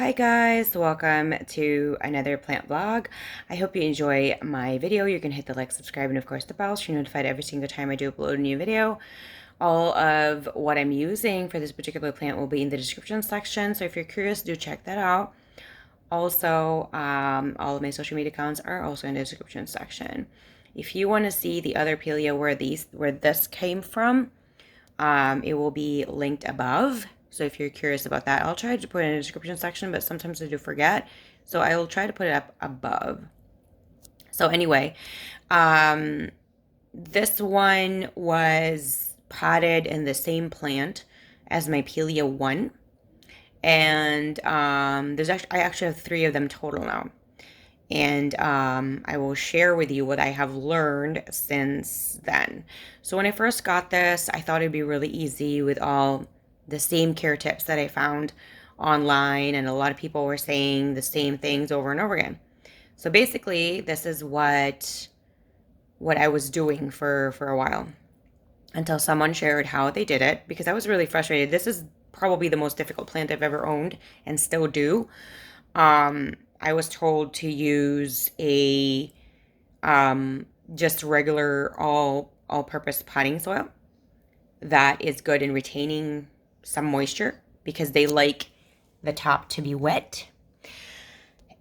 Hi guys, welcome to another plant vlog. I hope you enjoy my video. You can hit the like, subscribe, and of course the bell so you're notified every single time I do upload a new video. All of what I'm using for this particular plant will be in the description section, so if you're curious, do check that out. Also, all of my social media accounts are also in the description section. If you want to see the other Pilea where this came from, it will be linked above. So if you're curious about that, I'll try to put it in the description section, but sometimes I do forget. So I will try to put it up above. So anyway, this one was potted in the same plant as my Pilea 1. And I actually have 3 of them total now. And I will share with you what I have learned since then. So when I first got this, I thought it'd be really easy with all the same care tips that I found online, and a lot of people were saying the same things over and over again. So basically, this is what I was doing for a while until someone shared how they did it, because I was really frustrated. This is probably the most difficult plant I've ever owned and still do. I was told to use a just regular all-purpose potting soil that is good in retaining some moisture because they like the top to be wet.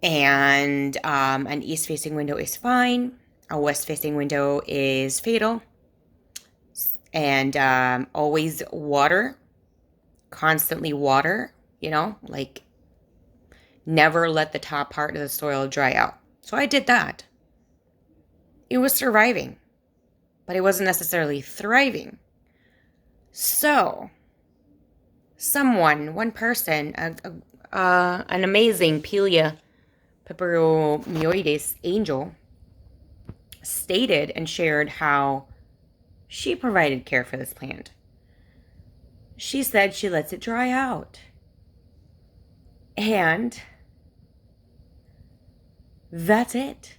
And an east-facing window is fine. A west-facing window is fatal. And always water, constantly water, like never let the top part of the soil dry out. So I did that. It was surviving, but it wasn't necessarily thriving. So one person, an amazing Pilea Peperomioides angel, stated and shared how she provided care for this plant. She said she lets it dry out. And that's it.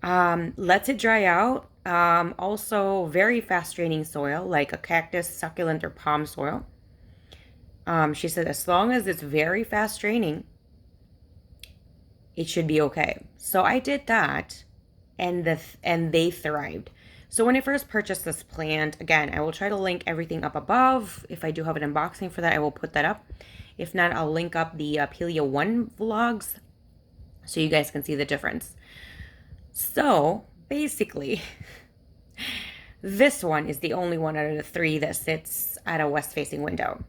Lets it dry out. Also, very fast draining soil, like a cactus, succulent, or palm soil. She said as long as it's very fast draining, it should be okay. So I did that, and they thrived. So when I first purchased this plant, again, I will try to link everything up above. If I do have an unboxing for that, I will put that up. If not, I'll link up the Pilea 1 vlogs so you guys can see the difference. So basically, this one is the only one out of the 3 that sits at a west-facing window.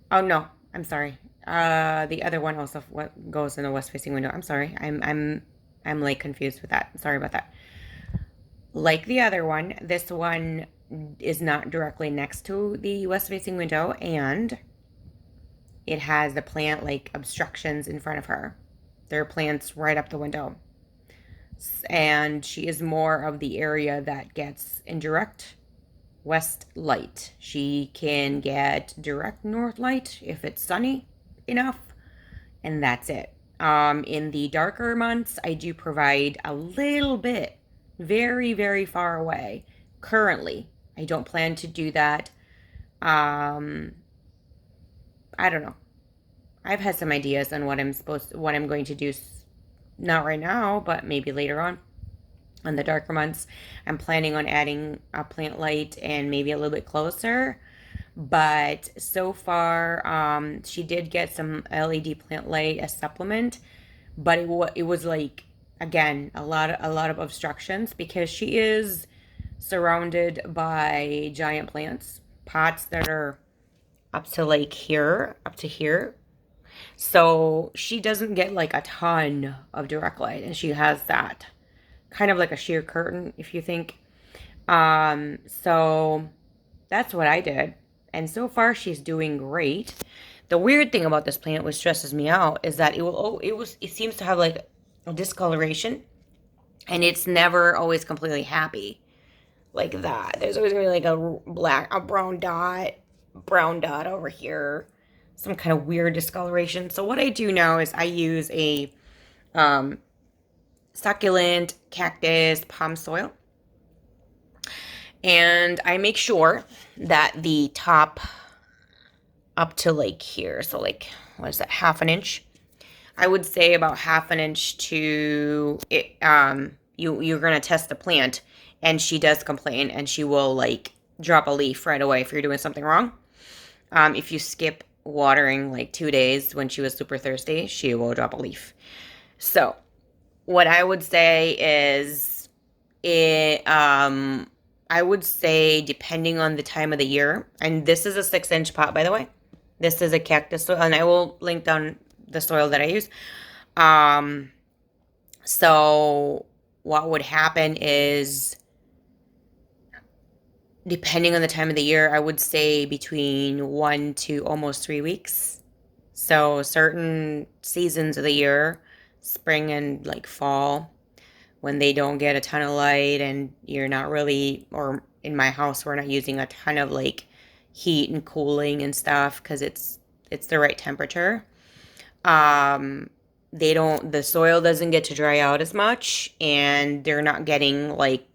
Oh no, I'm sorry. The other one also goes in a west-facing window. I'm sorry. I'm like confused with that. Sorry about that. Like the other one, this one is not directly next to the west-facing window, and it has the plant like obstructions in front of her. There are plants right up the window. And she is more of the area that gets indirect west light. She can get direct north light if it's sunny enough, and that's it. In the darker months, I do provide a little bit, very, very far away. Currently, I don't plan to do that. I don't know. I've had some ideas on what I'm going to do, not right now, but maybe later on the darker months. I'm planning on adding a plant light and maybe a little bit closer. But so far, she did get some LED plant light as supplement, but it was like, again, a lot of obstructions because she is surrounded by giant plants, pots that are up to here. So she doesn't get like a ton of direct light, and she has that kind of like a sheer curtain, if you think. So that's what I did. And so far she's doing great. The weird thing about this plant, which stresses me out, is that it seems to have like a discoloration, and it's never always completely happy like that. There's always gonna be like a brown dot over here, some kind of weird discoloration. So what I do now is I use a succulent, cactus, palm soil, and I make sure that the top up to like here, so like, what is that, half an inch, I would say about half an inch to it. You're gonna test the plant, and she does complain, and she will like drop a leaf right away if you're doing something wrong. If you skip watering like 2 days when she was super thirsty, she will drop a leaf. So what I would say is I would say depending on the time of the year, and this is a 6-inch pot, by the way. This is a cactus soil, and I will link down the soil that I use. Um, so what would happen is, depending on the time of the year, I would say between 1 to almost 3 weeks. So certain seasons of the year, spring and like fall, when they don't get a ton of light and you're not really, or in my house, we're not using a ton of like heat and cooling and stuff because it's the right temperature. The soil doesn't get to dry out as much, and they're not getting like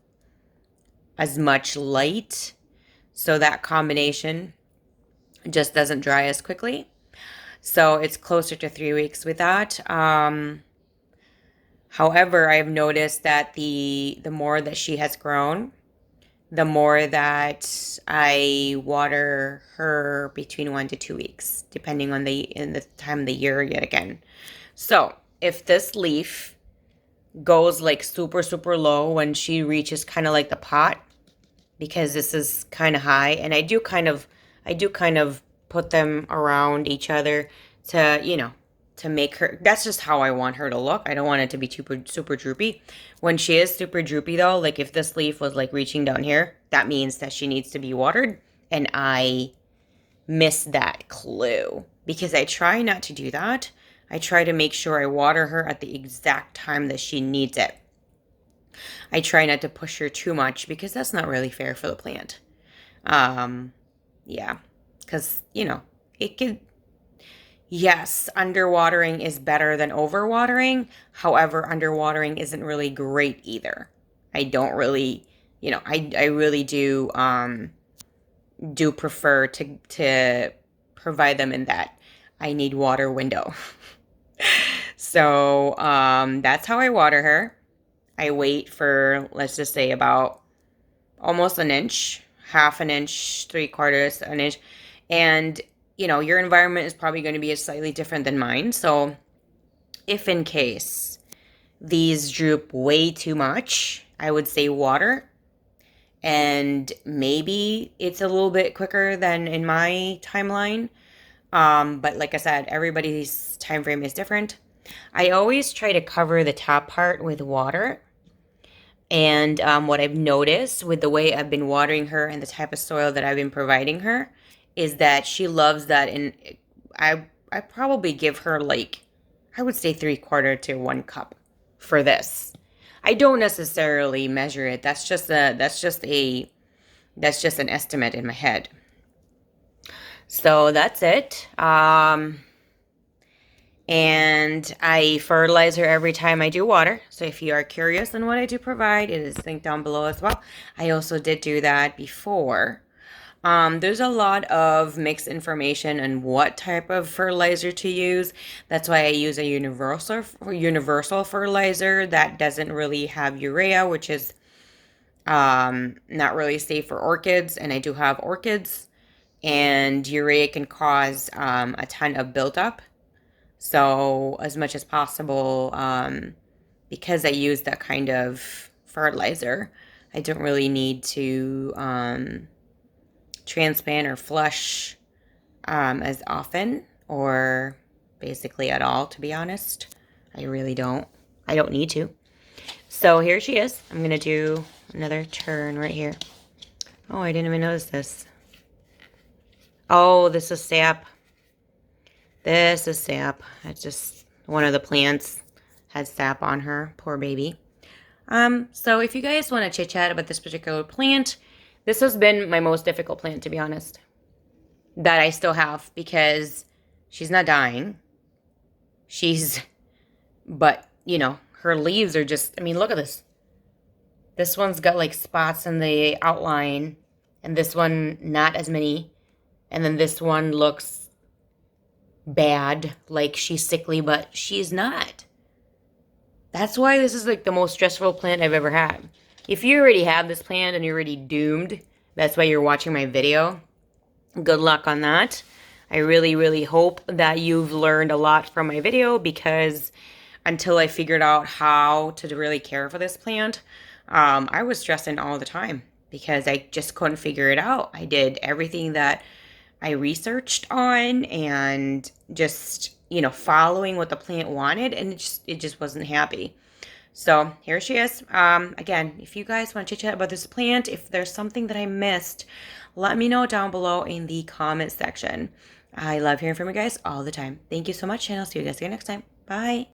as much light. So that combination just doesn't dry as quickly. So it's closer to 3 weeks with that. However, I've noticed that the more that she has grown, the more that I water her between 1 to 2 weeks, depending on the time of the year yet again. So if this leaf goes like super, super low when she reaches kind of like the pot, because this is kind of high, and I do kind of put them around each other to make her, that's just how I want her to look. I don't want it to be super, super droopy. When she is super droopy though, like if this leaf was like reaching down here, that means that she needs to be watered, and I miss that clue because I try not to do that. I try to make sure I water her at the exact time that she needs it. I try not to push her too much because that's not really fair for the plant. Yeah, because, it could, yes, underwatering is better than overwatering. However, underwatering isn't really great either. I don't really, I really do prefer to provide them in that I need water window. So, that's how I water her. I wait for, let's just say, about almost an inch, half an inch, 3/4 an inch. And, your environment is probably going to be slightly different than mine. So if in case these droop way too much, I would say water. And maybe it's a little bit quicker than in my timeline. But like I said, everybody's time frame is different. I always try to cover the top part with water. And what I've noticed with the way I've been watering her and the type of soil that I've been providing her is that she loves that. And I probably give her like, I would say 3/4 to 1 cup for this. I don't necessarily measure it. That's just an estimate in my head. So that's it. And I fertilize her every time I do water. So if you are curious on what I do provide, it is linked down below as well. I also did do that before. There's a lot of mixed information on what type of fertilizer to use. That's why I use a universal fertilizer that doesn't really have urea, which is not really safe for orchids. And I do have orchids, and urea can cause a ton of buildup. So as much as possible, because I use that kind of fertilizer, I don't really need to transplant or flush as often, or basically at all, to be honest. I really don't. I don't need to. So here she is. I'm going to do another turn right here. Oh, I didn't even notice this. Oh, this is sap. This is sap. It's just one of the plants had sap on her. Poor baby. So if you guys want to chit chat about this particular plant, this has been my most difficult plant, to be honest, that I still have, because she's not dying. But, her leaves are just, look at this. This one's got like spots in the outline, and this one not as many. And then this one looks bad, like she's sickly, but she's not. That's why this is like the most stressful plant I've ever had. If you already have this plant and you're already doomed, that's why you're watching my video. Good luck on that. I really, really hope that you've learned a lot from my video, because until I figured out how to really care for this plant, I was stressing all the time because I just couldn't figure it out. I did everything that I researched on and just, following what the plant wanted, and it just wasn't happy. So here she is. Again, if you guys want to chit chat about this plant, if there's something that I missed, let me know down below in the comment section. I love hearing from you guys all the time. Thank you so much, and I'll see you guys again next time. Bye.